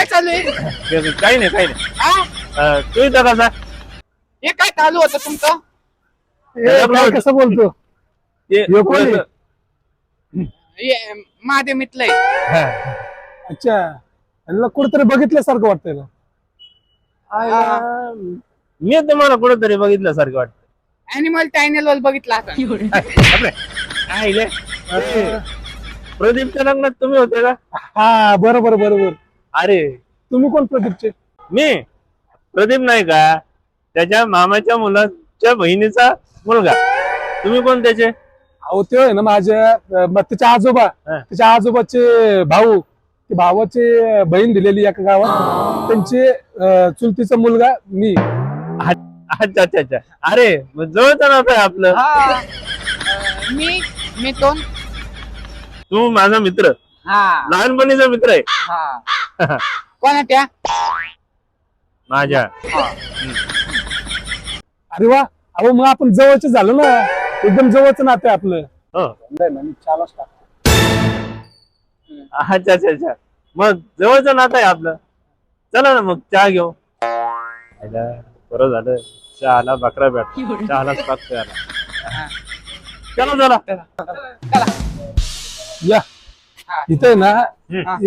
काय चालू आहे? काही नाही काही नाही. तू इथं कसा? हे काय चालू होतं तुमचं? काय कसं बोलतो? ते हे कोण आहे? हे माझे मित्र आहे. अच्छा, यांना कुठेतरी बघितल्यासारखं वाटतंय ना. मी तुम्हाला कुठेतरी बघितल्यासारखं वाटतं. अॅनिमल चॅनल वर बघितला आता. काय रे? प्रदीपच्या लग्नात तुम्ही होते का? हा बरोबर बरोबर. अरे तुम्ही कोण प्रदीपचे? मी प्रदीप नाही का, त्याच्या मामाच्या मुलाच्या बहिणीचा मुलगा. तुम्ही कोण त्याचे? अहो ते आहे ना माझ्या त्याच्या आजोबा, त्याच्या आजोबाचे भाऊ, ते भावाचे बहीण दिलेली एका गावात, त्यांचे चुलतीचा मुलगा मी. अच्छा अच्छा अच्छा. अरे मग जवळच नातं आहे आपलं. मी कोण? तू माझा मित्र, हा लहानपणीचा मित्र आहे. हा. कोण आहे त्या? माझ्या. अरे वा, अहो मग आपण जवळच झालो ना, एकदम जवळच नातं आहे आपलं. हो. नाही ना, मी चालच टाकतो. अच्छा अच्छा अच्छा. मग जवळचं नातं आहे आपलं. चला ना मग चहा घेऊ. बरं झालं, चहाला बकरा भेट, चहालाच पाकतोय आला. चला चला. या इथे आहे ना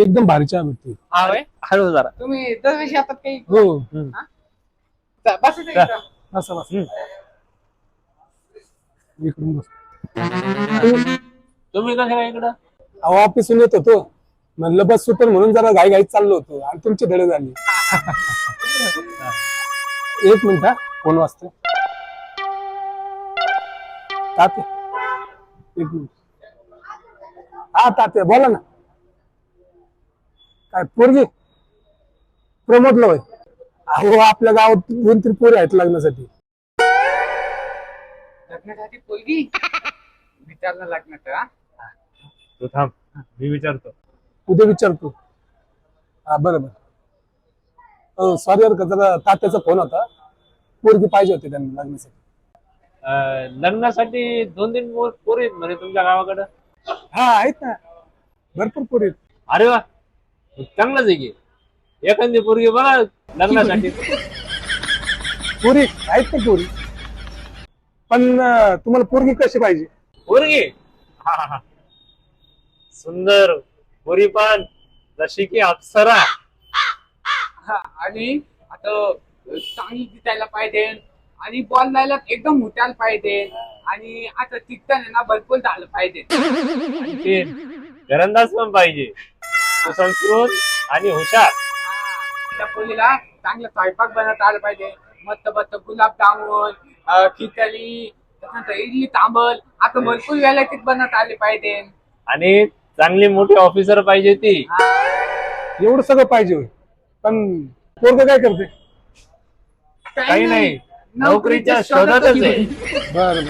एकदम भारी चहा भेटते. हा होय? हळू जरा. तुम्ही दरवर्षी येतात काही? हो बस इथे इथं. असं बस. इकडून बस. तुम्ही कसं काय इकडं? अहो ऑफिसून येत होतो, म्हणलं बस सुटेल म्हणून जरा घाई घाईत चाललो होतो आणि तुमची धडे झाली. एक मिनिट, हा फोन वाजतोय. तात्या एक मिनिट. हा तात्या बोला ना. काय पोरगी प्रमोदला होय? अहो आपल्या गावात 2-3 पोरी आहेत लग्नासाठी. लग्नासाठी पोरगी विचारलं लग्नाचं. तू थांब, मी विचारतो. उद्या विचारतो. हा बरोबर. सॉरी बरं का, जरा तात्याचा फोन होता, पोरगी पाहिजे होती त्यांना लग्नासाठी. लग्नासाठी 2-3 पोरी आहेत म्हणे तुमच्या गावाकडं. हा आहेत ना, भरपूर पोरी आहेत. अरे वा, चांगलंच आहे की. एखादी पोरगी बघा लग्नासाठी. पोरी आहेत ना पोरी, पण तुम्हाला पोरगी कशी पाहिजे? पोरगी सुंदर, पोरी पण जशी की अप्सरा. आणि आता चांगली दिसायला पाहिजे आणि बोलायला एकदम हुशार पाहिजे आणि आता शिक्षण आहे ना भरपूर झालं पाहिजे. आणि ते घरंदाज पण पाहिजे, सुसंस्कृत आणि हुशार. त्या पोरीला चांगलं स्वयंपाक बनवता आलं पाहिजे. मस्त मस्त गुलाबजामुन, खिचडी, त्यानंतर इडली सांबर, आता भरपूर व्हरायटीज बनवता आले पाहिजे. आणि चांगली मोठी ऑफिसर पाहिजे ती. एवढं सगळं पाहिजे होय. पण पोरग काय करते? काही नाही, नोकरीच्या शोधातच आहे. बर बर,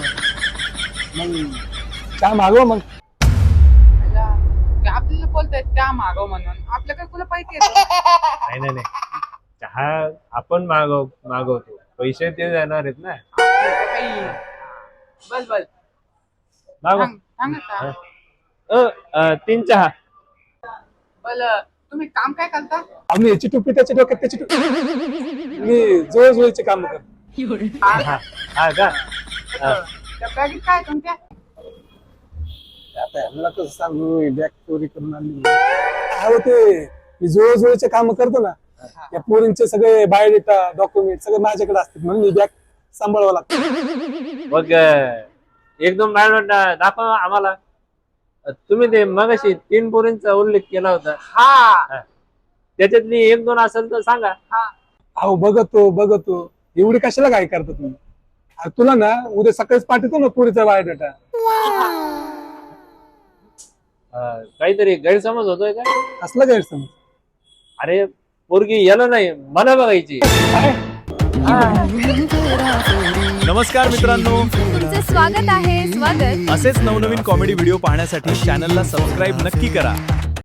मग चहा मागव मग. आपल्याला बोलतायत त्या मागव म्हणून, आपल्या काय कुला पाहिजे? नाही नाही नाही, चहा आपण मागवतो, पैसे ते देणार आहेत ना. बल बल मागव. सांगा. 3 चहा. बल तुम्ही काम काय करता? आम्ही याची टोपी त्याच्या डोक्यात त्याची टोपी, मी जवळजवळचे काम करतो. हा का? त्या बॅगेत काय तुमच्या? आता ह्यांना कसं सांगू, बॅग चोरी करून आणली. अहो ते मी जवळजवळचे काम करतो ना, या पोरींचे सगळे बायोडेटा डॉक्युमेंट सगळे माझ्याकडे असतात, म्हणून मी बॅग सांभाळावं लागतं. मग 1-2 बायोडाटा दाखवा आम्हाला. तुम्ही ते मगाशी 3 पोरींचा उल्लेख केला होता. हा, त्याच्यातली 1-2 असेल तर सांगा. अहो बघतो एवढी कशाला घाई करता तुम्ही? तुला ना उद्या सकाळीच पाठवतो ना पोरीचा बायोडेटा. काहीतरी गैरसमज होतोय का? असला गैरसमज? अरे पोरगी याला नाही, मला बघायची. नमस्कार मित्रांनो, तुमचे स्वागत आहे. असेच नवनवीन कॉमेडी व्हिडिओ पाहण्यासाठी चॅनलला सबस्क्राईब नक्की करा.